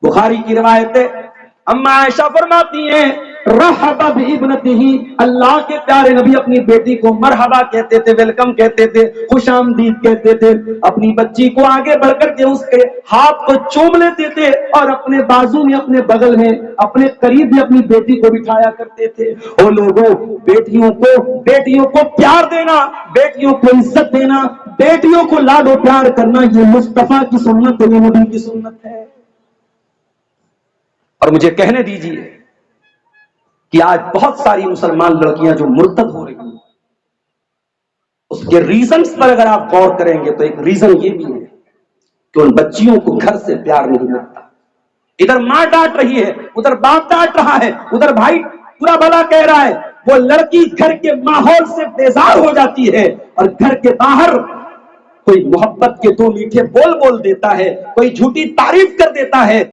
बुखारी की रिवायत है, अम्मा आयशा फरमाती हैं रहबा बिइब्नतिही, अल्लाह के प्यारे नबी अपनी बेटी को मरहबा कहते थे, वेलकम कहते थे, खुशामदीद कहते थे। अपनी बच्ची को आगे बढ़कर के उसके हाथ को चूम लेते थे और अपने बाजू में, अपने बगल में, अपने करीब भी अपनी बेटी को बिठाया करते थे। ओ लोगों, बेटियों को प्यार देना, बेटियों को इज्जत देना, बेटियों को लाडो प्यार करना, ये मुस्तफा की सुन्नत है, ये नबी की सुन्नत है। और मुझे कहने दीजिए कि आज बहुत सारी मुसलमान लड़कियां जो मुर्तद हो रही हैं, उसके रीजंस पर अगर आप गौर करेंगे तो एक रीजन ये भी है कि उन बच्चियों को घर से प्यार नहीं मिलता। इधर मां डांट रही है, उधर बाप डांट रहा है, उधर भाई पूरा भला कह रहा है। वो लड़की घर के माहौल से बेजार हो जाती है और घर के बाहर कोई मोहब्बत के दो मीठे बोल बोल देता है, कोई झूठी तारीफ कर देता है।